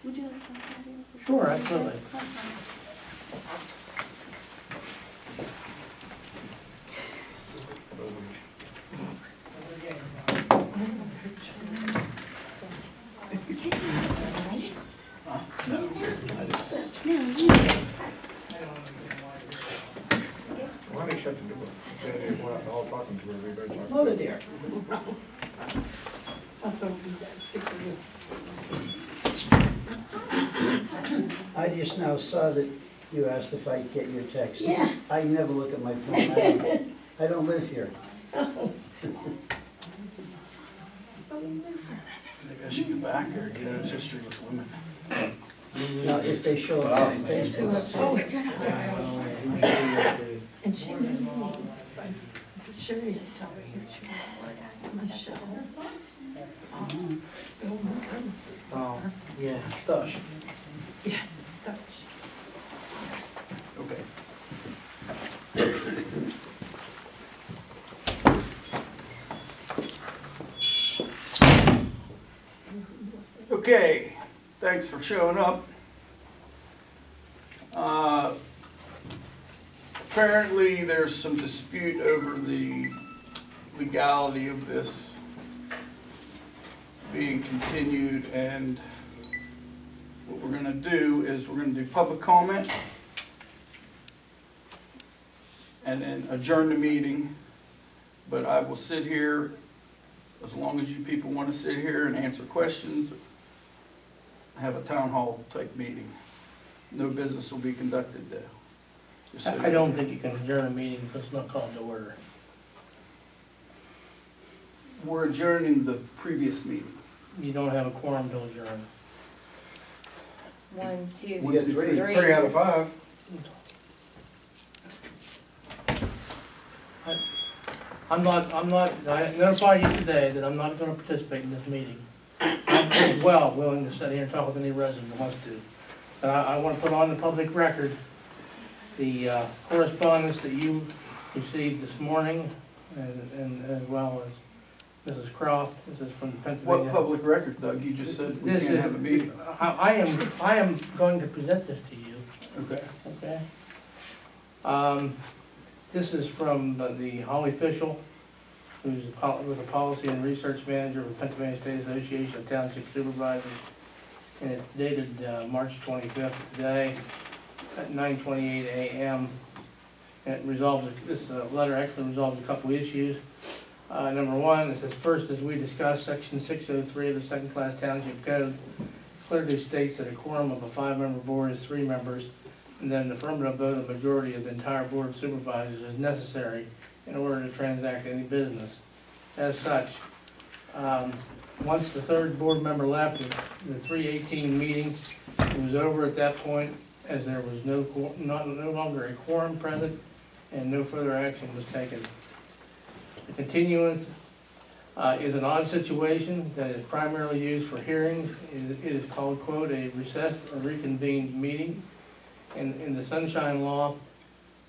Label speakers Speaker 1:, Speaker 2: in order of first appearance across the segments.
Speaker 1: Would you like to have that?
Speaker 2: Sure, absolutely.
Speaker 3: Why they shut the door? They were all talking to everybody.
Speaker 4: Mother there.
Speaker 5: I just now saw that you asked if I'd get your text.
Speaker 4: Yeah.
Speaker 5: I never look at my phone. I don't live here.
Speaker 6: Maybe I should get back or get out his history with women.
Speaker 5: Now, if they show up on Facebook.
Speaker 4: Oh, and she knew me, but sure you tell her here she was Michelle. Oh my goodness.
Speaker 2: Oh, yeah, Stush.
Speaker 4: Yeah, stuff.
Speaker 6: Okay. Okay, thanks for showing up. Apparently there's some dispute over the legality of this being continued, and what we're gonna do is we're gonna do public comment and then adjourn the meeting. But I will sit here as long as you people want to sit here and answer questions. Have a town hall type meeting. No business will be conducted there. Just sit
Speaker 2: I don't think you can adjourn a meeting because it's not called to order.
Speaker 6: We're adjourning the previous meeting.
Speaker 2: You don't have a quorum to adjourn.
Speaker 1: 1, 2,
Speaker 5: We got three.
Speaker 3: 3 out of 5.
Speaker 2: I notified you today that I'm not gonna participate in this meeting. I'm as well willing to sit here and talk with any resident who wants to. But I wanna put on the public record the correspondence that you received this morning, and as well as Mrs. Croft. This is from the Pennsylvania.
Speaker 6: What public record, Doug? You just said we
Speaker 2: This
Speaker 6: can't
Speaker 2: is-
Speaker 6: have a meeting.
Speaker 2: I am going to present this to you.
Speaker 6: Okay.
Speaker 2: Okay. This is from the Holly Fischel, who's was a policy and research manager of the Pennsylvania State Association of Township Supervisors, and it's dated March 25th today at 9:28 a.m. And it resolves, this letter actually resolves a couple issues. Number one, it says, first, as we discussed, section 603 of the second-class township code clearly states that a quorum of a 5-member board is 3 members, and that an affirmative vote of the majority of the entire board of supervisors is necessary in order to transact any business. As such, once the third board member left, the 3/18 meeting was over at that point, as there was no longer a quorum present, and no further action was taken. The continuance is an odd situation that is primarily used for hearings. It is called, quote, a recessed or reconvened meeting. In the Sunshine Law,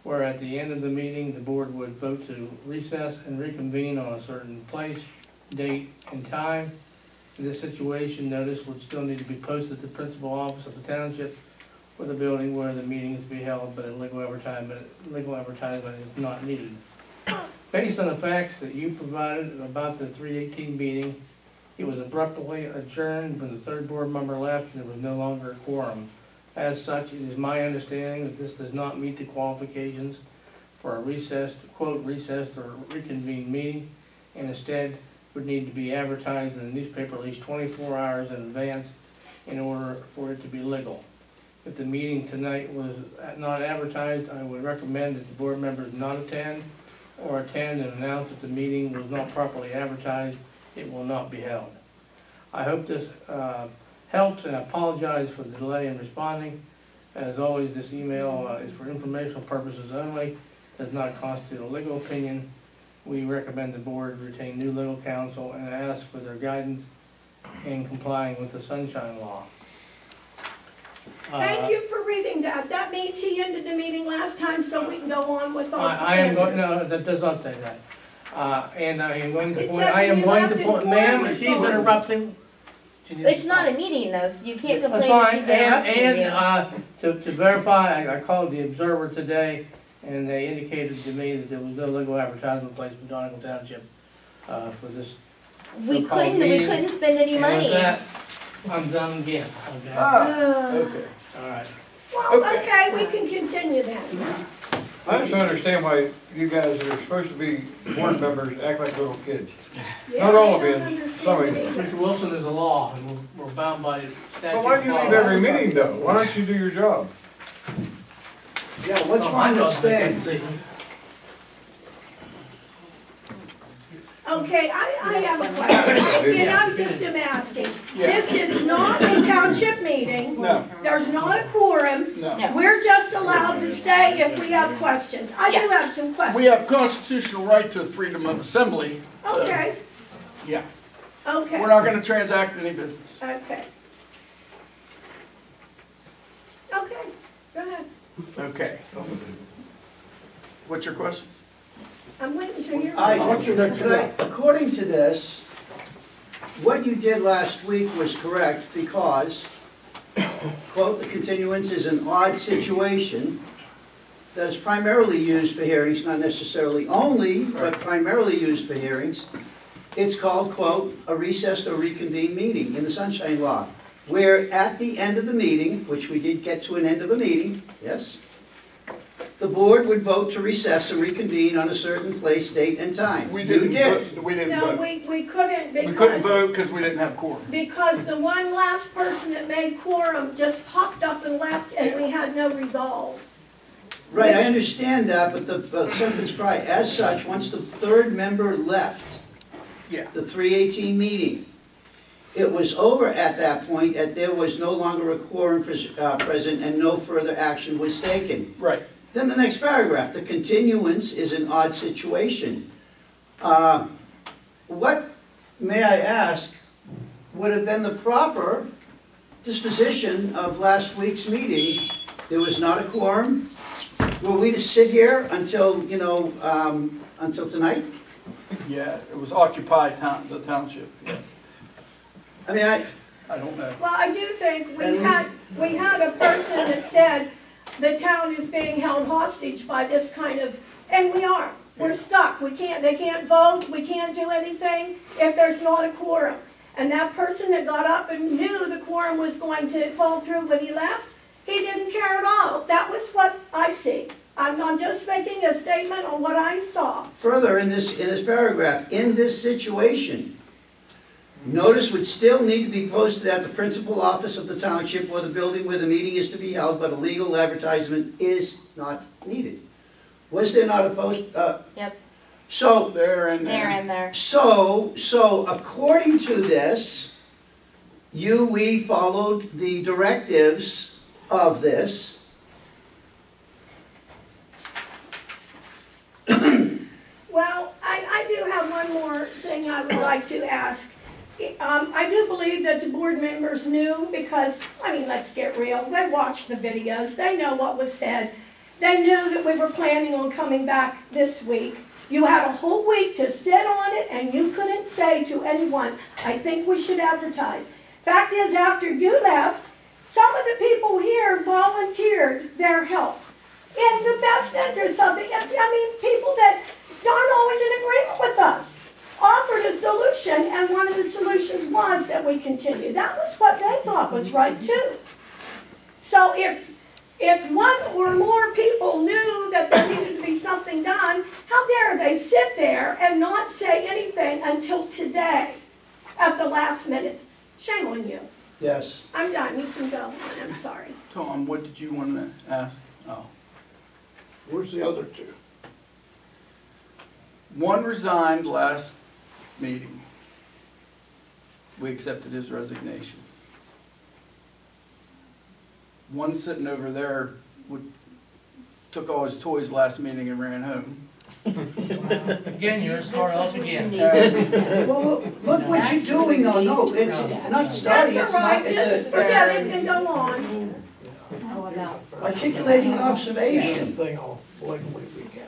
Speaker 2: where at the end of the meeting, the board would vote to recess and reconvene on a certain place, date, and time. In this situation, notice would still need to be posted at the principal office of the township or the building where the meeting is to be held, but a legal advertisement is not needed. Based on the facts that you provided about the 3/18 meeting, it was abruptly adjourned when the third board member left and there was no longer a quorum. As such, it is my understanding that this does not meet the qualifications for a recessed, quote, recessed or reconvened meeting, and instead would need to be advertised in the newspaper at least 24 hours in advance in order for it to be legal. If the meeting tonight was not advertised, I would recommend that the board members not attend, or attend and announce that the meeting was not properly advertised. It will not be held. I hope this helps, and I apologize for the delay in responding. As always, this email is for informational purposes only, does not constitute a legal opinion. We recommend the board retain new legal counsel and ask for their guidance in complying with the Sunshine Law.
Speaker 4: Thank you for reading that. That means he ended the meeting last time, so we can go on with our
Speaker 2: I am going,
Speaker 4: answers.
Speaker 2: no, that does not say that. And I am going to
Speaker 4: It
Speaker 2: point,
Speaker 4: said
Speaker 2: I am
Speaker 4: we
Speaker 2: going
Speaker 4: left
Speaker 2: to
Speaker 4: it
Speaker 2: point,
Speaker 4: for
Speaker 2: ma'am,
Speaker 4: him
Speaker 2: she's
Speaker 4: to-
Speaker 2: interrupting.
Speaker 1: It's not a meeting though, so you can't
Speaker 2: That's
Speaker 1: complain if
Speaker 2: fine,
Speaker 1: she's interrupting you.
Speaker 2: to verify, I called the Observer today, and they indicated to me that there was no legal advertisement placed in Donegal Township, for this.
Speaker 1: We
Speaker 2: so-called
Speaker 1: couldn't
Speaker 2: meeting.
Speaker 1: spend any
Speaker 2: And
Speaker 1: money.
Speaker 2: with that, I'm done again, okay?
Speaker 6: Ah, okay.
Speaker 2: All right.
Speaker 4: Well,
Speaker 6: Okay.
Speaker 4: okay, we can continue then.
Speaker 3: I just don't understand why you guys are supposed to be board members act like little kids. Not all of you, some of you.
Speaker 2: Mr. Wilson, there's a law, and we're bound by the statute.
Speaker 3: But why do you leave every meeting though? Why don't you do your job?
Speaker 5: Yeah, what's wrong with staying?
Speaker 4: Okay, I have a question, and I'm just asking.
Speaker 6: Yeah.
Speaker 4: This is not a township meeting.
Speaker 6: No,
Speaker 4: There's not a quorum.
Speaker 6: no.
Speaker 1: No.
Speaker 4: We're just allowed to stay if we have questions. I do
Speaker 1: Yes.
Speaker 4: have some
Speaker 6: We
Speaker 4: questions.
Speaker 6: have constitutional right to freedom of assembly, so,
Speaker 4: Okay,
Speaker 6: yeah.
Speaker 4: okay,
Speaker 6: We're not gonna transact any business.
Speaker 4: okay. Okay, go ahead.
Speaker 6: Okay. What's your question?
Speaker 4: I'm waiting to hear.
Speaker 5: According to this, what you did last week was correct because, quote, "The continuance is an odd situation that is primarily used for hearings, not necessarily only, but primarily used for hearings. It's called, quote, a recessed or reconvened meeting in the Sunshine Law, where at the end of the meeting, which we did get to an end of a meeting, yes, the board would vote to recess and reconvene on a certain place, date, and time.
Speaker 6: We
Speaker 5: You
Speaker 6: didn't
Speaker 5: did.
Speaker 6: vote, we didn't
Speaker 4: No,
Speaker 6: vote.
Speaker 4: we couldn't
Speaker 6: We couldn't
Speaker 4: because,
Speaker 6: vote because we didn't have quorum.
Speaker 4: because the one last person that made quorum just popped up and left and we had no resolve.
Speaker 5: Right, I
Speaker 4: Which-
Speaker 5: understand that, but the sentence prior, as such, once the third member left
Speaker 6: Yeah,
Speaker 5: the 318 meeting, it was over at that point, and there was no longer a quorum present and no further action was taken.
Speaker 6: right.
Speaker 5: Then the next paragraph, the continuance is an odd situation. What, may I ask, would have been the proper disposition of last week's meeting? There was not a quorum. Were we to sit here until, until tonight?
Speaker 6: Yeah, it was occupied town, the township, yeah.
Speaker 5: I mean,
Speaker 6: I don't know.
Speaker 4: Well, I do think
Speaker 5: And
Speaker 4: we had a person that said the town is being held hostage by this kind of, and we are. We're stuck. They can't vote, we can't do anything if there's not a quorum. And that person that got up and knew the quorum was going to fall through when he left, he didn't care at all. That was what I see. I'm just making a statement on what I saw.
Speaker 5: further in this paragraph, in this situation, notice would still need to be posted at the principal office of the township or the building where the meeting is to be held, but a legal advertisement is not needed. Was there not a post?
Speaker 1: Yep,
Speaker 5: So,
Speaker 6: There and
Speaker 1: there
Speaker 6: there.
Speaker 1: and there.
Speaker 5: so according to this, we followed the directives of this.
Speaker 4: Well, I do have one more thing I would like to ask. I do believe that the board members knew because, let's get real, they watched the videos, they know what was said. They knew that we were planning on coming back this week. You had a whole week to sit on it and you couldn't say to anyone, I think we should advertise. Fact is, after you left, some of the people here volunteered their help in the best interest of people that aren't always in agreement with us, offered a solution, and one of the solutions was that we continue. That was what they thought was right too. So if one or more people knew that there needed to be something done, how dare they sit there and not say anything until today at the last minute? Shame on you.
Speaker 5: Yes.
Speaker 4: I'm done, you can go, I'm sorry.
Speaker 6: Tom, what did you want to ask? Oh.
Speaker 3: Where's the other two?
Speaker 6: One resigned last meeting. We accepted his resignation. One sitting over there took all his toys last meeting and ran home.
Speaker 2: Again, you're starting off again.
Speaker 5: Well, look what you're doing, though. No, it's not starting,
Speaker 4: That's
Speaker 5: it's
Speaker 4: all
Speaker 5: not,
Speaker 4: right, just
Speaker 5: it's
Speaker 4: forget it and go on.
Speaker 1: How about?
Speaker 5: articulating an observation.
Speaker 3: Thing all blatantly we can.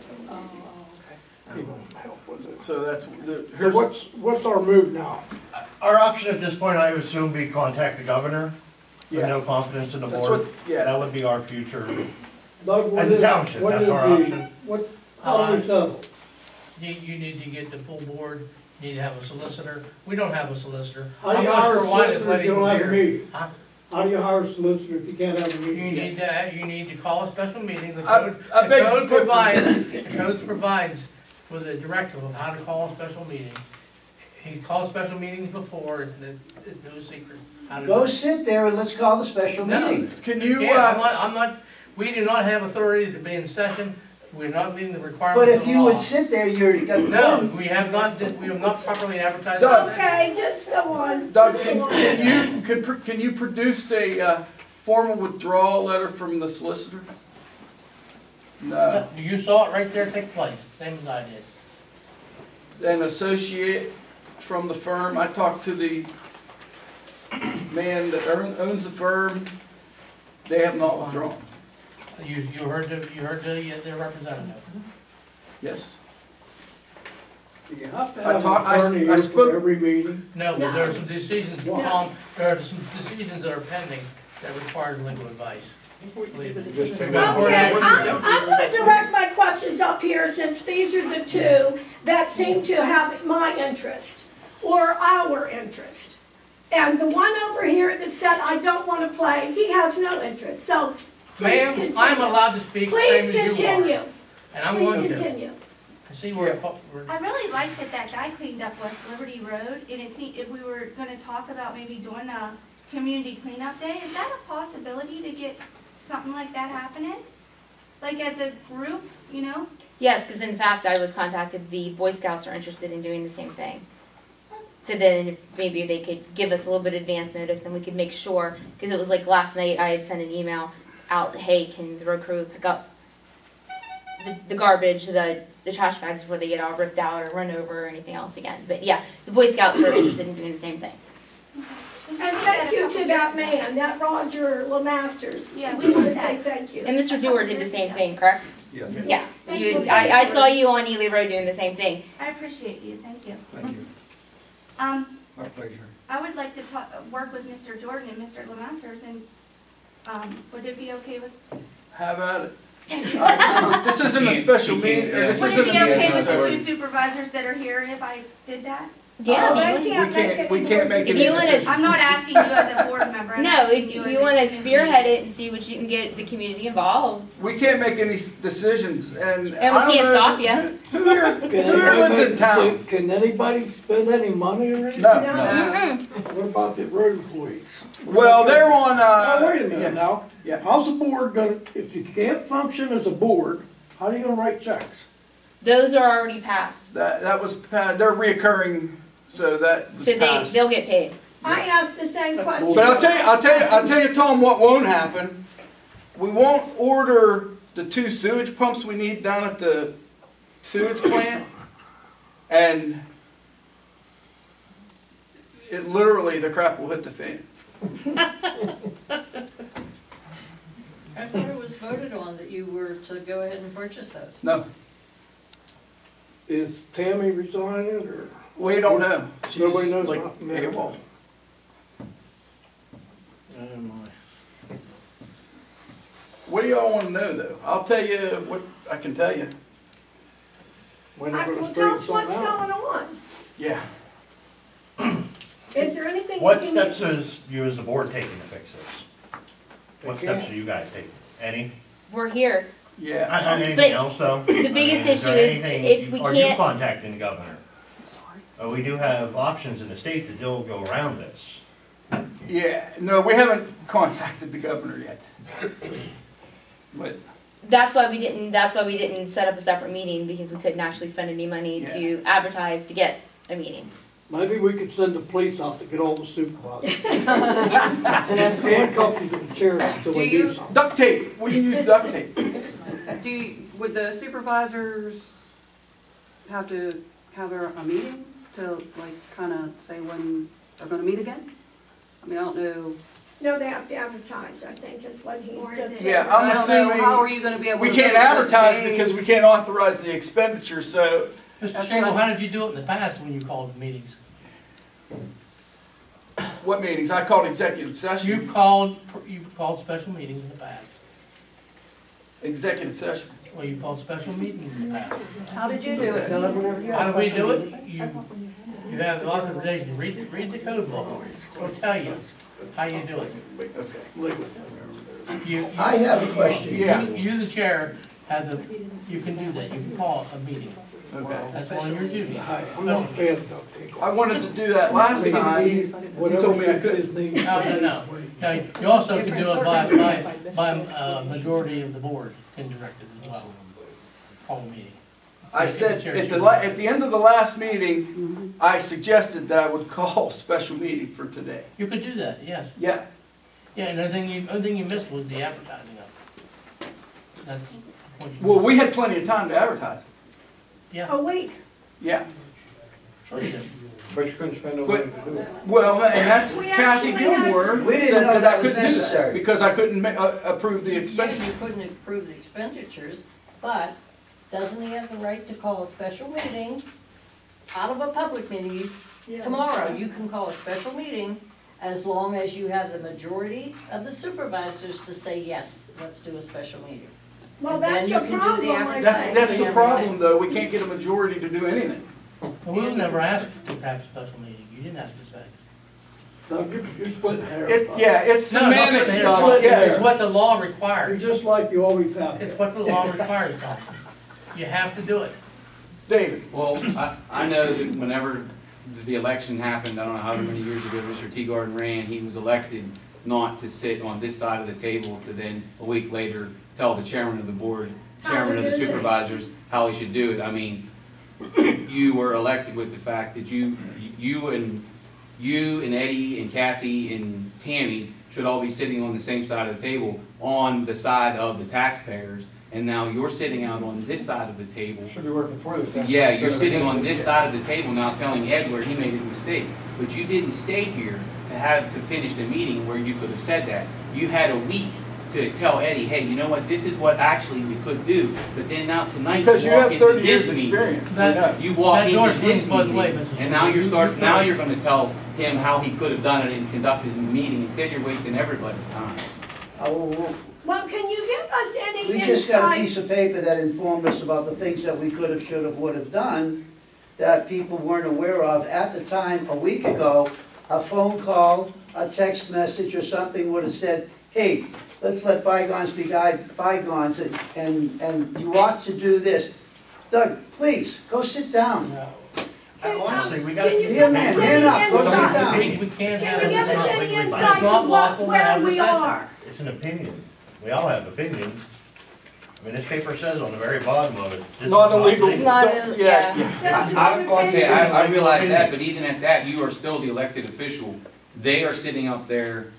Speaker 7: He won't help with it.
Speaker 6: So that's,
Speaker 7: So
Speaker 6: here's,
Speaker 7: what's our move now?
Speaker 8: Our option at this point, I would assume, be contact the governor with
Speaker 6: Yeah.
Speaker 8: no confidence in the
Speaker 6: that's
Speaker 8: board.
Speaker 6: what, yeah.
Speaker 8: That would be our future.
Speaker 7: Doug, what
Speaker 8: As a
Speaker 7: is,
Speaker 8: township,
Speaker 7: what
Speaker 8: that's
Speaker 7: is
Speaker 8: our
Speaker 7: the,
Speaker 8: option.
Speaker 7: what, how do we settle?
Speaker 2: You need to get the full board, you need to have a solicitor. We don't have a solicitor.
Speaker 7: How do
Speaker 2: I'm
Speaker 7: you
Speaker 2: not
Speaker 7: hire
Speaker 2: sure
Speaker 7: a
Speaker 2: why it's
Speaker 7: solicitor if
Speaker 2: letting
Speaker 7: you don't have a
Speaker 2: clear.
Speaker 7: meeting?
Speaker 2: Huh?
Speaker 7: How do you hire a solicitor if you can't have a
Speaker 2: You
Speaker 7: meeting?
Speaker 2: need to call a special meeting. The
Speaker 6: I-
Speaker 2: code,
Speaker 6: I
Speaker 2: the
Speaker 6: beg to
Speaker 2: code
Speaker 6: differ.
Speaker 2: provides with a directive of how to call a special meeting. He's called special meetings before, it's no secret. how to do
Speaker 5: Go
Speaker 2: it.
Speaker 5: sit there and let's call the special
Speaker 2: No.
Speaker 5: meeting.
Speaker 6: Can you,
Speaker 2: Yeah, I'm not, we do not have authority to be in session. We're not meeting the
Speaker 5: But
Speaker 2: requirements
Speaker 5: if
Speaker 2: of the
Speaker 5: you
Speaker 2: law.
Speaker 5: would sit there, you're gonna.
Speaker 2: No, we have not properly advertised.
Speaker 6: Doug.
Speaker 4: Okay, just go on.
Speaker 6: Doug,
Speaker 4: Just
Speaker 6: can,
Speaker 4: go on.
Speaker 6: can you produce a, formal withdrawal letter from the solicitor? No.
Speaker 2: You saw it right there take place, same as I did.
Speaker 6: An associate from the firm, I talked to the man that owns the firm, they have not withdrawn.
Speaker 2: You heard their representative.
Speaker 6: Yes.
Speaker 7: Do you have to
Speaker 6: I
Speaker 7: have
Speaker 6: talk-
Speaker 7: an
Speaker 6: I-
Speaker 7: attorney
Speaker 6: I
Speaker 7: here
Speaker 6: spoke-
Speaker 7: for every meeting?
Speaker 2: No, but there are some decisions,
Speaker 7: No.
Speaker 2: Tom, there are some decisions that are pending that require legal advice. Believe me.
Speaker 3: Just take
Speaker 2: Go for it.
Speaker 4: Okay, I'm gonna direct my questions up here since these are the two that seem to have my interest or our interest. And the one over here that said, I don't wanna play, he has no interest, so please
Speaker 2: Ma'am,
Speaker 4: continue.
Speaker 2: I'm allowed to speak the
Speaker 4: Please
Speaker 2: same as you are.
Speaker 4: continue,
Speaker 2: And I'm
Speaker 4: please
Speaker 2: going to.
Speaker 4: continue.
Speaker 2: I see where,
Speaker 1: I really like that guy cleaned up West Liberty Road, and it seemed, if we were gonna talk about maybe doing a community cleanup day, is that a possibility to get something like that happening? Like as a group, you know?
Speaker 9: Yes, because in fact, I was contacted, the Boy Scouts are interested in doing the same thing. So then if maybe they could give us a little bit advance notice and we could make sure, because it was like last night I had sent an email out, hey, can the road crew pick up the garbage, the trash bags before they get all ripped out or run over or anything else again. But yeah, the Boy Scouts are interested in doing the same thing.
Speaker 4: And thank you to that man, that Roger Lemasters.
Speaker 1: Yeah,
Speaker 4: We want to say thank you.
Speaker 9: And Mr. Dewar did the same thing, correct?
Speaker 6: Yes.
Speaker 9: Yes.
Speaker 1: Thank
Speaker 9: You,
Speaker 1: you.
Speaker 9: I saw you on Ely Road doing the same thing.
Speaker 1: I appreciate you, thank you.
Speaker 6: Thank you.
Speaker 1: My
Speaker 6: pleasure.
Speaker 1: I would like to work with Mr. Jordan and Mr. Lemasters, and, would it be okay with,
Speaker 6: Have at it. This isn't a special meeting, or this
Speaker 1: would
Speaker 6: isn't
Speaker 1: it
Speaker 6: a
Speaker 1: be okay
Speaker 6: meeting.
Speaker 1: with the two supervisors that are here if I did that?
Speaker 9: Yeah.
Speaker 4: Oh,
Speaker 9: if
Speaker 4: they
Speaker 9: you
Speaker 4: can't make any
Speaker 6: we can't make
Speaker 9: If
Speaker 6: any
Speaker 9: you wanna-
Speaker 6: decisions.
Speaker 1: I'm not asking you as a board member, I'm
Speaker 9: No,
Speaker 1: asking
Speaker 9: if
Speaker 1: you as
Speaker 9: you
Speaker 1: a
Speaker 9: want to
Speaker 1: community.
Speaker 9: spearhead it and see what you can get the community involved.
Speaker 6: We can't make any decisions, and.
Speaker 9: And we can't stop ya.
Speaker 6: Who here, who here lives in town?
Speaker 7: Can anybody spend any money or anything?
Speaker 6: No,
Speaker 4: No.
Speaker 6: no.
Speaker 7: What about the road employees?
Speaker 6: Well, they're on,
Speaker 7: Now, wait a
Speaker 6: yeah.
Speaker 7: minute now.
Speaker 6: Yeah.
Speaker 7: How's the board gonna, if you can't function as a board, how are you gonna write checks?
Speaker 9: Those are already passed.
Speaker 6: That was, they're reoccurring, so that was
Speaker 9: So
Speaker 6: passed.
Speaker 9: they'll get paid.
Speaker 4: I asked the same question.
Speaker 6: But I'll tell you, Tom, what won't happen. We won't order the 2 sewage pumps we need down at the sewage plant. And it literally, the crap will hit the fan.
Speaker 10: I thought it was voted on that you were to go ahead and purchase those.
Speaker 6: No,
Speaker 7: Is Tammy resigning or?
Speaker 6: we don't know. She's
Speaker 7: Nobody knows
Speaker 6: like
Speaker 7: nothing.
Speaker 6: AWOL. What do y'all want to know, though? I'll tell you what I can tell you.
Speaker 7: When they're gonna
Speaker 4: Well, tell
Speaker 7: straighten
Speaker 4: us what's
Speaker 7: something out?
Speaker 4: going on.
Speaker 6: Yeah.
Speaker 4: Is there anything?
Speaker 8: What
Speaker 4: you
Speaker 8: steps
Speaker 4: can-
Speaker 8: is you as the board taking to fix this? What
Speaker 7: They
Speaker 8: steps
Speaker 7: can't.
Speaker 8: are you guys taking? Any?
Speaker 9: We're here.
Speaker 6: Yeah.
Speaker 8: Anything
Speaker 9: But
Speaker 8: else though?
Speaker 9: the biggest
Speaker 8: there
Speaker 9: issue is
Speaker 8: anything-
Speaker 9: if we
Speaker 8: Are you
Speaker 9: can't-
Speaker 8: contacting the governor? We do have options in the state to still go around this.
Speaker 6: Yeah. No, we haven't contacted the governor yet. But
Speaker 9: That's why we didn't set up a separate meeting because we couldn't actually spend any money to advertise to get a meeting.
Speaker 7: Maybe we could send the police out to get all the supervisors. Handcuff them to the chairs until
Speaker 11: Do
Speaker 7: they do
Speaker 11: you-
Speaker 7: something.
Speaker 6: duct tape. We can use duct tape.
Speaker 11: Would the supervisors have to have a meeting to like kind of say when they're gonna meet again? I mean, I don't know
Speaker 4: No, they have to advertise, I think, is what he's
Speaker 1: Or is
Speaker 4: just.
Speaker 1: it-
Speaker 6: Yeah,
Speaker 11: I
Speaker 6: I'm
Speaker 11: don't know,
Speaker 6: assuming
Speaker 11: how are you gonna be able to?
Speaker 6: we can't
Speaker 11: know what
Speaker 6: advertise
Speaker 11: day-
Speaker 6: because we can't authorize the expenditure, so
Speaker 2: Mr.
Speaker 11: That's
Speaker 2: Shingle,
Speaker 11: what
Speaker 2: how
Speaker 11: I'm-
Speaker 2: did you do it in the past when you called meetings?
Speaker 6: what meetings? I called executive
Speaker 2: You
Speaker 6: sessions.
Speaker 2: called special meetings in the past.
Speaker 6: Executive sessions.
Speaker 2: Well, you called special meetings in the past.
Speaker 11: How did you do it, Philip, whenever you had
Speaker 2: How
Speaker 11: a
Speaker 2: do we
Speaker 11: special
Speaker 2: do
Speaker 11: meeting?
Speaker 2: it? You have the authorization, read the code book, it'll tell you how you do it.
Speaker 6: Okay.
Speaker 5: I have a question.
Speaker 6: Yeah.
Speaker 2: You, the chair, you can do that, you can call a meeting,
Speaker 6: Okay.
Speaker 2: that's one of your duties.
Speaker 7: I'm not a fan of duct tape.
Speaker 6: I wanted to do that last time. You told me I couldn't.
Speaker 2: No. Now, you also can do it by majority of the board can direct it as well. Call a meeting.
Speaker 6: I said, at the end of the last meeting, I suggested that I would call a special meeting for today.
Speaker 2: You could do that, yes.
Speaker 6: Yeah,
Speaker 2: Yeah, and the only thing you missed was the advertising of it. That's what you.
Speaker 6: well, we had plenty of time to advertise.
Speaker 2: Yeah,
Speaker 4: A week.
Speaker 6: Yeah,
Speaker 2: sure you did.
Speaker 3: But you couldn't spend no money to do it.
Speaker 6: well, and that's
Speaker 4: We
Speaker 6: Kathy
Speaker 4: actually had-
Speaker 6: Gilmore
Speaker 5: We didn't
Speaker 6: said
Speaker 5: know
Speaker 6: that
Speaker 5: that
Speaker 6: I
Speaker 5: was
Speaker 6: couldn't do that
Speaker 5: necessary.
Speaker 6: because I couldn't approve the
Speaker 10: Yeah,
Speaker 6: expenditure.
Speaker 10: you couldn't approve the expenditures, but doesn't he have the right to call a special meeting out of a public meeting? Tomorrow, you can call a special meeting as long as you have the majority of the supervisors to say, yes, let's do a special meeting.
Speaker 4: Well,
Speaker 10: And then
Speaker 4: that's
Speaker 10: you
Speaker 4: the
Speaker 10: can do the
Speaker 4: problem, I
Speaker 10: advertising.
Speaker 6: That's
Speaker 4: think.
Speaker 6: the problem, though. We can't get a majority to do anything.
Speaker 2: Well, we were never asked to have a special meeting, you didn't have to say.
Speaker 7: No, you're splitting hairs.
Speaker 6: It's
Speaker 2: No, not
Speaker 6: semantics
Speaker 2: the
Speaker 6: stuff,
Speaker 7: hair.
Speaker 6: yes.
Speaker 2: It's what the law
Speaker 7: You're
Speaker 2: requires,
Speaker 7: just like you always have.
Speaker 2: it's what the law requires, Tom. You have to do it.
Speaker 6: David,
Speaker 12: Well, I know that whenever the election happened, I don't know how many years ago Mr. Teagarden ran, he was elected not to sit on this side of the table to then, a week later, tell the chairman of the board, chairman of the supervisors, how he should do it. I mean, you were elected with the fact that you and Eddie and Kathy and Tammy should all be sitting on the same side of the table, on the side of the taxpayers. And now you're sitting out on this side of the table.
Speaker 3: Should be working for the taxpayers.
Speaker 12: Yeah, you're sitting on this side of the table now telling Ed where he made his mistake. But you didn't stay here to finish the meeting where you could have said that. You had a week to tell Eddie, hey, you know what, this is what actually we could do. But then now tonight
Speaker 6: because you
Speaker 12: walk
Speaker 6: have
Speaker 12: into
Speaker 6: 30
Speaker 12: this
Speaker 6: years
Speaker 12: meeting.
Speaker 6: experience. we
Speaker 2: That-
Speaker 6: know.
Speaker 12: You walk
Speaker 2: That door
Speaker 12: into this
Speaker 2: swings both ways,
Speaker 12: meeting,
Speaker 2: Mrs.
Speaker 12: and now
Speaker 2: Wood.
Speaker 12: now you're gonna tell him how he could have done it and conducted the meeting. Instead, you're wasting everybody's time.
Speaker 4: Well, can you give us any
Speaker 5: We just got a
Speaker 4: insight?
Speaker 5: piece of paper that informed us about the things that we could have, should have, would have done that people weren't aware of at the time, a week ago. A phone call, a text message or something would have said, hey, let's let bygones be bygones, and you ought to do this. Doug, please, go sit down.
Speaker 8: Honestly, we gotta.
Speaker 4: Can you
Speaker 5: Be a
Speaker 4: give
Speaker 5: man,
Speaker 4: us
Speaker 5: man up,
Speaker 4: any
Speaker 5: go sit
Speaker 4: insight?
Speaker 5: down.
Speaker 2: We can't have.
Speaker 4: Can you give
Speaker 2: it.
Speaker 4: us
Speaker 2: It's not
Speaker 4: any
Speaker 2: legally
Speaker 4: insight
Speaker 2: binding. It's
Speaker 4: to
Speaker 2: not
Speaker 4: what,
Speaker 2: lawful to
Speaker 4: where
Speaker 2: have a
Speaker 4: we
Speaker 2: session.
Speaker 4: are?
Speaker 8: It's an opinion. We all have opinions. I mean, this paper says on the very bottom of it. this is
Speaker 6: Not illegal.
Speaker 8: legal.
Speaker 9: Not,
Speaker 6: Don't-
Speaker 9: yeah.
Speaker 4: That's
Speaker 12: I realize that, but even at that, you are still the elected official. They are sitting up there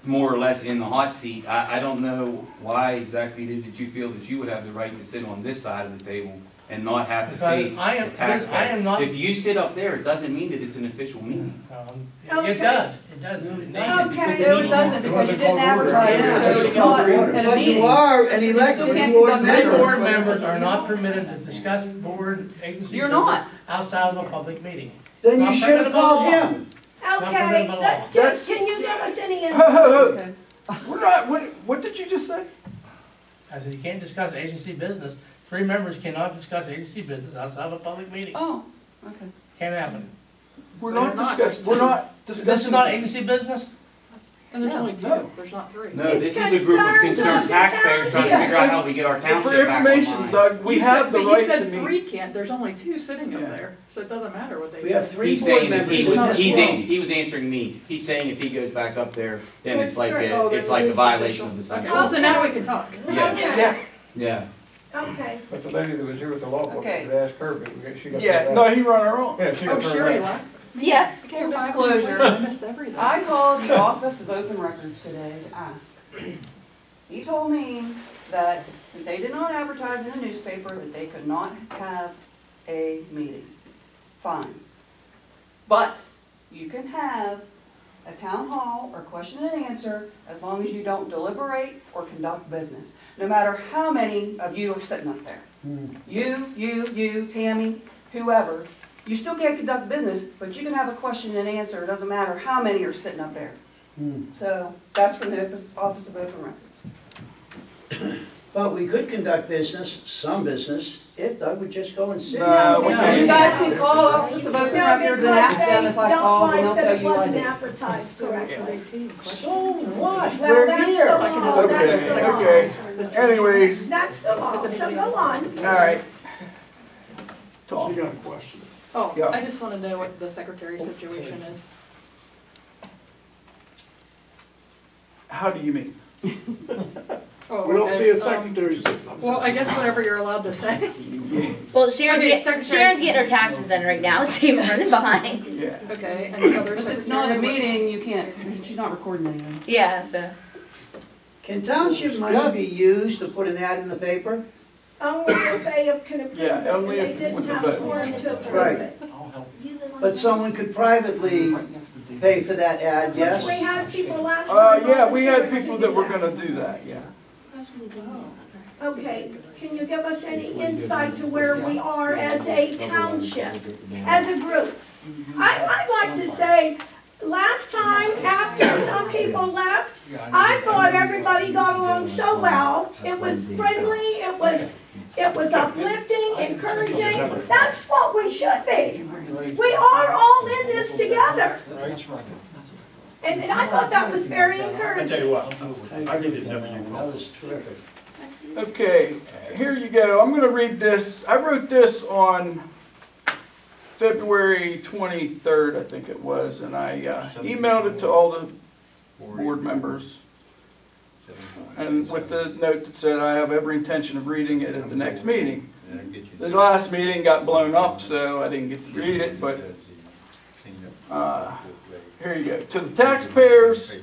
Speaker 12: more or less in the hot seat. I don't know why exactly it is that you feel that you would have the right to sit on this side of the table and not have to
Speaker 2: Because
Speaker 12: face
Speaker 2: I am-
Speaker 12: the taxpayer.
Speaker 2: I am not-
Speaker 12: If you sit up there, it doesn't mean that it's an official meeting.
Speaker 2: It does, it does.
Speaker 4: Okay.
Speaker 11: No, it doesn't, because you didn't advertise it, so it's not at a
Speaker 5: But
Speaker 11: meeting.
Speaker 5: you are an
Speaker 11: So you
Speaker 5: elected
Speaker 11: still can't
Speaker 5: board
Speaker 11: conduct
Speaker 2: These
Speaker 5: member.
Speaker 2: board members are not permitted to discuss board agency.
Speaker 11: You're not.
Speaker 2: Outside of a public meeting.
Speaker 5: Then you
Speaker 2: Not
Speaker 5: should have
Speaker 2: permitted by
Speaker 5: called
Speaker 2: law.
Speaker 5: him.
Speaker 4: Okay, let's just, can you give us any
Speaker 6: Ho,
Speaker 4: insight?
Speaker 6: ho, ho.
Speaker 11: Okay.
Speaker 6: We're not, what did you just say?
Speaker 2: I said, you can't discuss agency business. 3 members cannot discuss agency business outside of a public meeting.
Speaker 11: Oh, okay.
Speaker 2: Can't happen.
Speaker 6: We're not discussing.
Speaker 2: This is not agency business?
Speaker 11: And there's only
Speaker 6: No.
Speaker 11: two, there's not three.
Speaker 12: No,
Speaker 4: It's
Speaker 12: this is a group of
Speaker 4: concerns
Speaker 12: concerned
Speaker 4: of the
Speaker 12: taxpayers trying to figure out how we get our
Speaker 6: And
Speaker 12: township
Speaker 6: for
Speaker 12: back
Speaker 6: information,
Speaker 12: online.
Speaker 6: Doug, we have the right to
Speaker 11: You said
Speaker 6: meet.
Speaker 11: three can't, there's only two sitting up
Speaker 6: Yeah.
Speaker 11: there, so it doesn't matter what they
Speaker 5: We
Speaker 11: say.
Speaker 5: have 3
Speaker 12: He's
Speaker 5: board
Speaker 12: saying if
Speaker 5: members
Speaker 12: he
Speaker 5: in
Speaker 12: was,
Speaker 5: this room.
Speaker 12: he was answering me. He's saying if he goes back up there, then it's like
Speaker 11: Oh,
Speaker 12: it's like a violation of the
Speaker 11: Okay,
Speaker 12: sunshine.
Speaker 11: well, so now we can talk.
Speaker 12: Yes,
Speaker 6: Yeah,
Speaker 12: yeah.
Speaker 4: Okay,
Speaker 3: But the lady that was here with the law book,
Speaker 11: Okay.
Speaker 3: we asked her, but she got.
Speaker 6: yeah, no, he run her own.
Speaker 3: Yeah, she
Speaker 11: Oh,
Speaker 3: got
Speaker 11: Sherry
Speaker 3: her.
Speaker 11: left.
Speaker 9: Yeah.
Speaker 11: For disclosure,
Speaker 10: I
Speaker 11: missed everything.
Speaker 10: I called the Office of Open Records today to ask. He told me that since they did not advertise in the newspaper, that they could not have a meeting. Fine. But you can have
Speaker 11: a town hall or question and answer as long as you don't deliberate or conduct business. No matter how many of you are sitting up there. You, Tammy, whoever, you still can't conduct business, but you can have a question and answer. It doesn't matter how many are sitting up there. So that's from the Office of Open Records.
Speaker 5: But we could conduct business, some business, if Doug would just go and sit.
Speaker 3: No, we
Speaker 11: You
Speaker 3: can't.
Speaker 11: guys can call Office of Open Records and ask them if I called, and they'll tell you I
Speaker 4: wasn't
Speaker 11: did.
Speaker 4: advertised correctly.
Speaker 5: So what?
Speaker 4: Well,
Speaker 5: We're
Speaker 4: that's
Speaker 5: here.
Speaker 4: the law. That's the law.
Speaker 3: Okay, anyways,
Speaker 4: That's the law, so go on.
Speaker 3: all right.
Speaker 7: You
Speaker 3: Tom,
Speaker 7: got a question?
Speaker 13: Oh,
Speaker 3: Yeah.
Speaker 13: I just want to know what the secretary situation is.
Speaker 6: How do you mean?
Speaker 13: Oh,
Speaker 7: We don't
Speaker 13: okay,
Speaker 7: see a secretary sitting up there.
Speaker 13: Well, I guess whatever you're allowed to say.
Speaker 9: Well, Sharon's,
Speaker 13: Okay,
Speaker 9: get,
Speaker 13: Secretary-
Speaker 9: Sharon's getting her taxes done right now. She's running behind.
Speaker 6: Yeah.
Speaker 13: Okay, and the other
Speaker 11: Because it's not a
Speaker 13: secretary-
Speaker 11: meeting, you can't, she's not recording anything.
Speaker 9: Yeah, so.
Speaker 5: Can township money be used to put an ad in the paper?
Speaker 4: Only if they can approve it,
Speaker 6: Yeah,
Speaker 4: and
Speaker 6: only
Speaker 4: they
Speaker 6: if
Speaker 4: didn't
Speaker 6: with the
Speaker 4: have a
Speaker 6: vote.
Speaker 4: forum to approve
Speaker 5: Right.
Speaker 4: it.
Speaker 5: But someone could privately pay for that ad,
Speaker 4: We
Speaker 5: yes?
Speaker 4: had people last time.
Speaker 6: Yeah, we had
Speaker 4: volunteer to
Speaker 6: people
Speaker 4: do
Speaker 6: that were gonna do that, yeah.
Speaker 4: Okay, can you give us any insight to where we are as a township, as a group? I'd like to say, last time, after some people left, I thought everybody got along so well. It was friendly, it was uplifting, encouraging. That's what we should be. We are all in this together. And I thought that was very encouraging.
Speaker 8: what, I give you W.
Speaker 5: That was terrific.
Speaker 6: Okay, here you go. I'm gonna read this. I wrote this on February 23rd, I think it was, and I emailed it to all the board members. And with the note that said I have every intention of reading it at the next meeting. The last meeting got blown up, so I didn't get to read it, but here you go. To the taxpayers,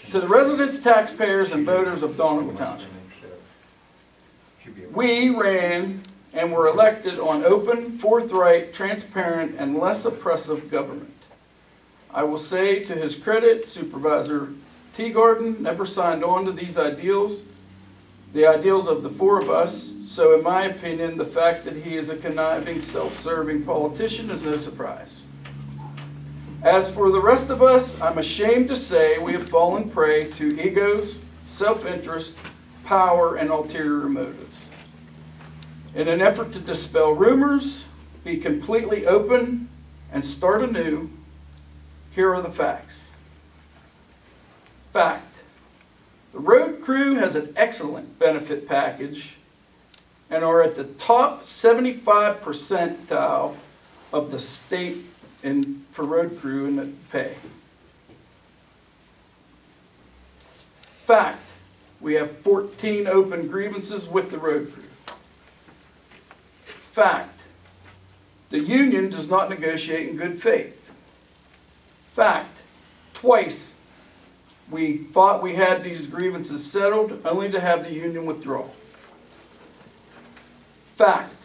Speaker 6: to the residents, taxpayers, and voters of Donegal Township. We ran and were elected on open, forthright, transparent, and less oppressive government. I will say to his credit, Supervisor Teagarden never signed on to these ideals, the ideals of the four of us, so in my opinion, the fact that he is a conniving, self-serving politician is no surprise. As for the rest of us, I'm ashamed to say we have fallen prey to egos, self-interest, power, and ulterior motives. In an effort to dispel rumors, be completely open, and start anew, here are the facts. Fact: the road crew has an excellent benefit package and are at the top 75 percentile of the state for road crew in the pay. Fact: we have 14 open grievances with the road crew. Fact: the union does not negotiate in good faith. Fact: twice we thought we had these grievances settled, only to have the union withdraw. Fact: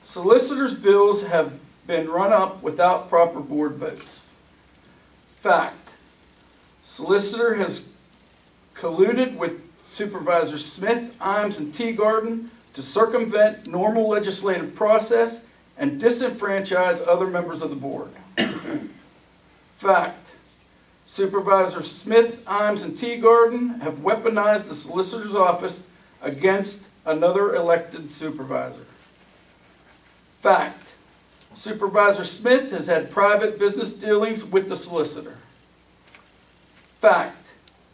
Speaker 6: solicitors' bills have been run up without proper board votes. Fact: solicitor has colluded with Supervisor Smith, Imes, and Teagarden to circumvent normal legislative process and disenfranchise other members of the board. Fact: Supervisor Smith, Imes, and Teagarden have weaponized the solicitor's office against another elected supervisor. Fact: Supervisor Smith has had private business dealings with the solicitor. Fact: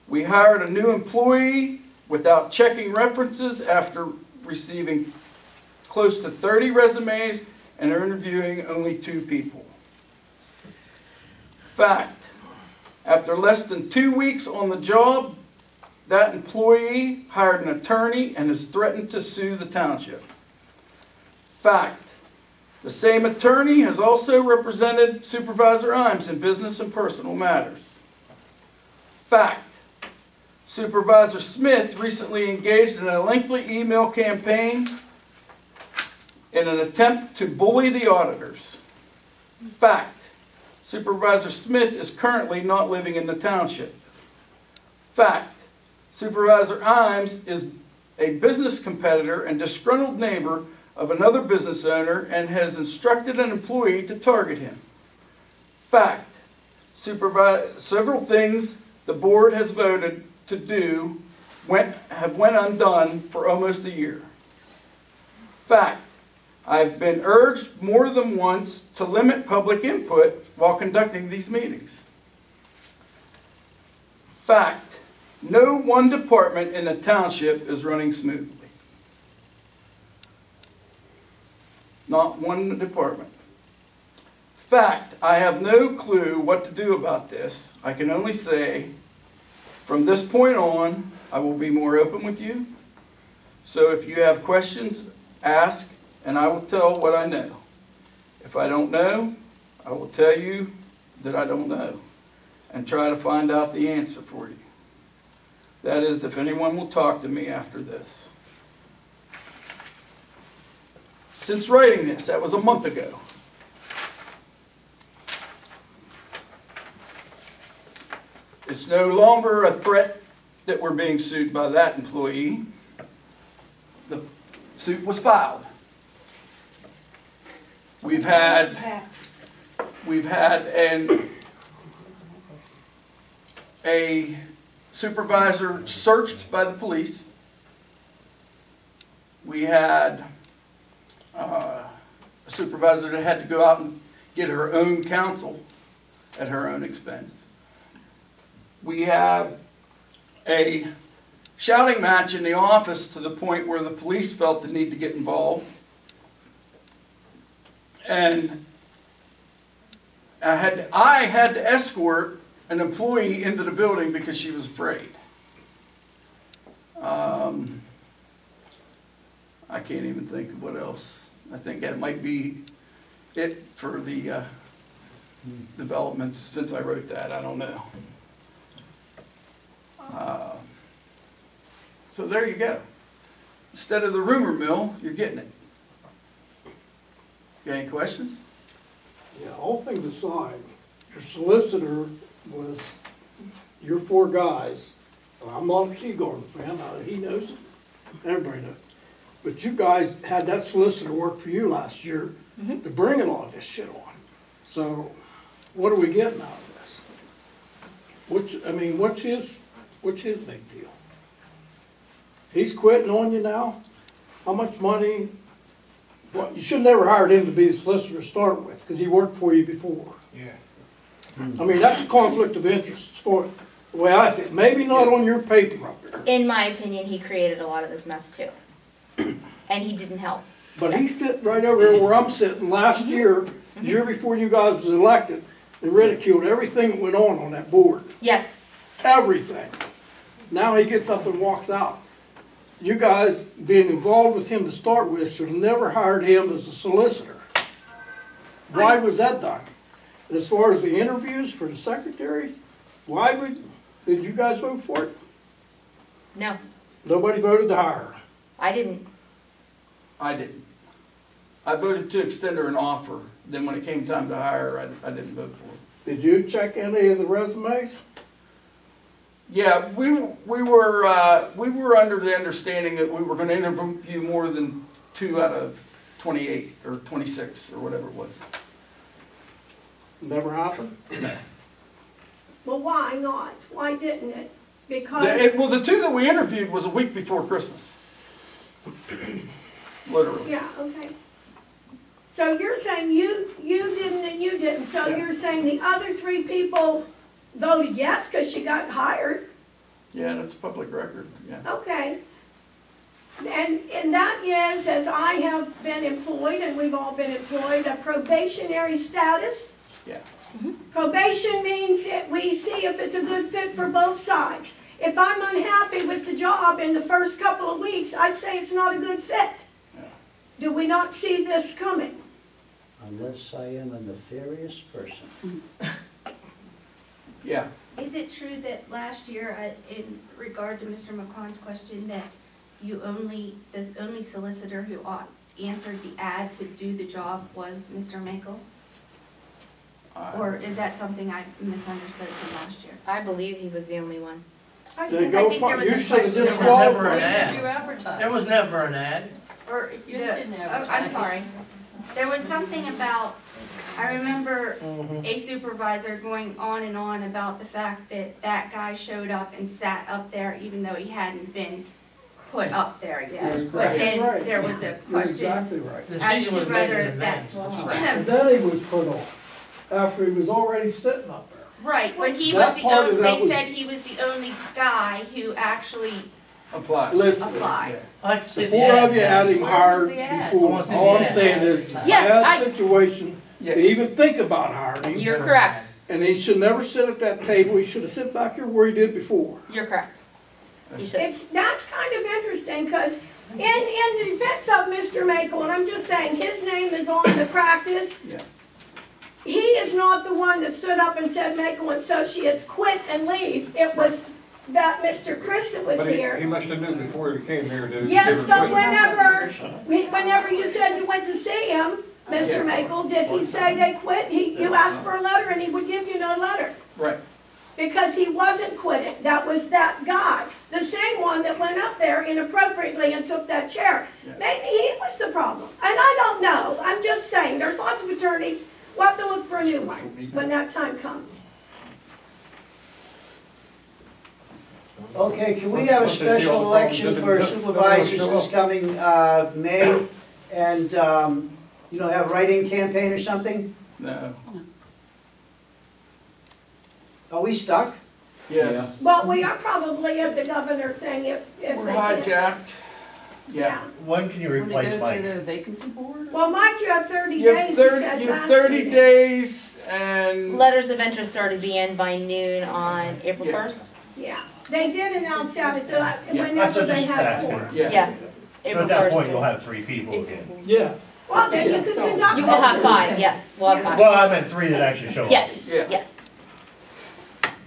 Speaker 6: we hired a new employee without checking references after receiving close to 30 resumes and interviewing only 2 people. Fact: after less than 2 weeks on the job, that employee hired an attorney and has threatened to sue the township. Fact: the same attorney has also represented Supervisor Imes in business and personal matters. Fact: Supervisor Smith recently engaged in a lengthy email campaign in an attempt to bully the auditors. Fact: Supervisor Smith is currently not living in the township. Fact, Supervisor Imes is a business competitor and disgruntled neighbor of another business owner and has instructed an employee to target him. Fact, several things the board has voted to do have went undone for almost a year. Fact, I've been urged more than once to limit public input while conducting these meetings. Fact, no one department in the township is running smoothly. Not one department. Fact, I have no clue what to do about this. I can only say, from this point on, I will be more open with you. So if you have questions, ask, and I will tell what I know. If I don't know, I will tell you that I don't know, and try to find out the answer for you. That is, if anyone will talk to me after this. Since writing this, that was a month ago. It's no longer a threat that we're being sued by that employee. The suit was filed. We've had a supervisor searched by the police. We had a supervisor that had to go out and get her own counsel at her own expense. We have a shouting match in the office to the point where the police felt the need to get involved. And I had to escort an employee into the building because she was afraid. I can't even think of what else. I think that might be it for the developments since I wrote that. I don't know. So there you go. Instead of the rumor mill, you're getting it. You got any questions?
Speaker 7: Yeah, all things aside, your solicitor was your four guys. Well, I'm not a Teagarden fan, he knows it, everybody knows. But you guys had that solicitor work for you last year to bring a lot of this shit on. So what are we getting out of this? What's his big deal? He's quitting on you now? How much money? Well, you should never hired him to be the solicitor to start with, because he worked for you before.
Speaker 3: Yeah.
Speaker 7: I mean, that's a conflict of interest for the way I see it. Maybe not on your paper up there.
Speaker 9: In my opinion, he created a lot of this mess too. And he didn't help.
Speaker 7: But he's sitting right over here where I'm sitting last year, year before you guys was elected, and ridiculed everything that went on that board.
Speaker 9: Yes.
Speaker 7: Everything. Now he gets up and walks out. You guys, being involved with him to start with, should have never hired him as a solicitor. Why was that done? And as far as the interviews for the secretaries, did you guys vote for it?
Speaker 9: No,
Speaker 7: Nobody voted to hire her.
Speaker 9: I didn't.
Speaker 6: I didn't. I voted to extend her an offer. Then when it came time to hire her, I didn't vote for her.
Speaker 7: Did you check any of the resumes?
Speaker 6: Yeah, we were under the understanding that we were going to interview more than 2 out of 28 or 26 or whatever it was.
Speaker 7: Never happened?
Speaker 6: No.
Speaker 4: Well, why not? Why didn't it? Because.
Speaker 6: Well, the 2 that we interviewed was a week before Christmas. Literally.
Speaker 4: Yeah, okay. So you're saying you didn't and you didn't, so
Speaker 6: Yeah.
Speaker 4: you're saying the other 3 people voted yes because she got hired?
Speaker 6: Yeah, that's public record, yeah.
Speaker 4: Okay. And that is, as I have been employed, and we've all been employed, a probationary status.
Speaker 6: Yeah.
Speaker 4: Probation means that we see if it's a good fit for both sides. If I'm unhappy with the job in the first couple of weeks, I'd say it's not a good fit.
Speaker 6: Yeah.
Speaker 4: Do we not see this coming?
Speaker 5: Unless I am a nefarious person.
Speaker 6: Yeah.
Speaker 1: Is it true that last year, in regard to Mr. McConn's question, that the only solicitor who answered the ad to do the job was Mr. Makel? Or is that something I misunderstood from last year?
Speaker 9: I believe he was the only one.
Speaker 1: Because I think there was
Speaker 7: You
Speaker 1: a
Speaker 7: should have
Speaker 1: question.
Speaker 7: just
Speaker 1: about-
Speaker 2: Never an ad.
Speaker 10: Did you advertise?
Speaker 2: There was never an ad.
Speaker 1: Or,
Speaker 10: You just didn't
Speaker 1: I'm
Speaker 10: advertise.
Speaker 1: sorry. There was something about, I remember
Speaker 2: Mhm.
Speaker 1: a supervisor going on and on about the fact that that guy showed up and sat up there even though he hadn't been put up there yet.
Speaker 7: You're
Speaker 1: But
Speaker 7: exactly
Speaker 1: then
Speaker 7: right.
Speaker 1: there was a
Speaker 7: You're
Speaker 1: question
Speaker 7: exactly right.
Speaker 2: The
Speaker 1: as
Speaker 2: city
Speaker 1: to
Speaker 2: was making
Speaker 1: whether
Speaker 2: advance.
Speaker 1: that,
Speaker 7: And then he was put on, after he was already sitting up there.
Speaker 1: right, but he
Speaker 7: That
Speaker 1: was the
Speaker 7: part of
Speaker 1: only,
Speaker 7: that
Speaker 1: they
Speaker 7: was-
Speaker 1: said he was the only guy who actually
Speaker 3: Apply.
Speaker 7: Listen,
Speaker 1: applied.
Speaker 2: I like to see
Speaker 7: the
Speaker 2: the
Speaker 7: four
Speaker 2: ad.
Speaker 7: of you had him
Speaker 10: Where was
Speaker 7: hired
Speaker 10: the ad?
Speaker 7: before. All I'm saying is,
Speaker 9: Yes,
Speaker 7: bad situation to even think about hiring him.
Speaker 9: You're correct.
Speaker 7: And he should never sit at that table. He should have sit back here where he did before.
Speaker 9: You're correct. You should.
Speaker 4: That's kind of interesting, because in defense of Mr. Makel, and I'm just saying, his name is on the practice.
Speaker 6: Yeah.
Speaker 4: He is not the one that stood up and said Makel Associates quit and leave. It was that Mr. Chris that was
Speaker 3: But he
Speaker 4: here.
Speaker 3: must have knew before he came here that.
Speaker 4: Yes, but whenever you said you went to see him, Mr. Makel, did he say they quit? You asked for a letter and he would give you no letter.
Speaker 6: Right.
Speaker 4: Because he wasn't quitting. That was that guy. The same one that went up there inappropriately and took that chair.
Speaker 6: Yeah.
Speaker 4: Maybe he was the problem. And I don't know. I'm just saying, there's lots of attorneys. We'll have to look for a new one when that time comes.
Speaker 5: Okay, can we have a
Speaker 3: Once they see all
Speaker 5: special
Speaker 3: the
Speaker 5: election
Speaker 3: problems,
Speaker 5: for
Speaker 3: then
Speaker 5: supervisors
Speaker 3: they'll
Speaker 5: this coming May? And, have a write-in campaign or something?
Speaker 6: No.
Speaker 5: Are we stuck?
Speaker 6: Yes.
Speaker 4: Well, we are probably at the governor thing if they
Speaker 6: We're
Speaker 4: can.
Speaker 6: hijacked. Yeah.
Speaker 8: When can you
Speaker 11: Want
Speaker 8: replace
Speaker 11: to go
Speaker 8: Mike?
Speaker 11: to the vacancy board?
Speaker 4: Well, Mike, you have 30
Speaker 6: You
Speaker 4: days,
Speaker 6: have
Speaker 4: he
Speaker 6: 30,
Speaker 4: said
Speaker 6: you have
Speaker 4: last
Speaker 6: 30
Speaker 4: meeting.
Speaker 6: days and.
Speaker 9: Letters of interest are to be in by noon on April
Speaker 6: Yeah.
Speaker 9: 1st.
Speaker 4: Yeah, they did announce that at the,
Speaker 8: That's
Speaker 4: whenever
Speaker 8: what
Speaker 4: they
Speaker 8: just
Speaker 4: had
Speaker 8: passed.
Speaker 4: court.
Speaker 6: Yeah.
Speaker 9: Yeah,
Speaker 8: So
Speaker 9: April
Speaker 8: at that
Speaker 9: 1st.
Speaker 8: point, you'll have 3 people again.
Speaker 7: Yeah.
Speaker 4: Well, then you could conduct.
Speaker 9: You will have
Speaker 4: business.
Speaker 9: 5, yes, we'll have 5.
Speaker 8: Well, I meant 3 that actually show up.
Speaker 9: Yeah,
Speaker 6: Yeah.
Speaker 9: yes.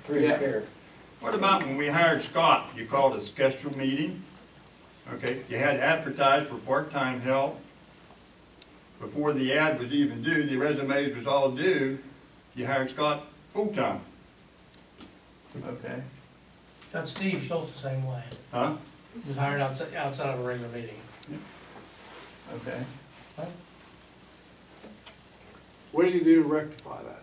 Speaker 3: Three
Speaker 6: Yeah.
Speaker 3: to care.
Speaker 14: What about when we hired Scott, you called a special meeting? Okay, you had advertised for part-time help. Before the ad was even due, the resumes was all due, you hired Scott full-time,
Speaker 6: Okay.
Speaker 2: Got Steve Schultz the same way.
Speaker 14: huh?
Speaker 2: He's hired outside of a regular meeting.
Speaker 6: Okay.
Speaker 7: What do you do to rectify that?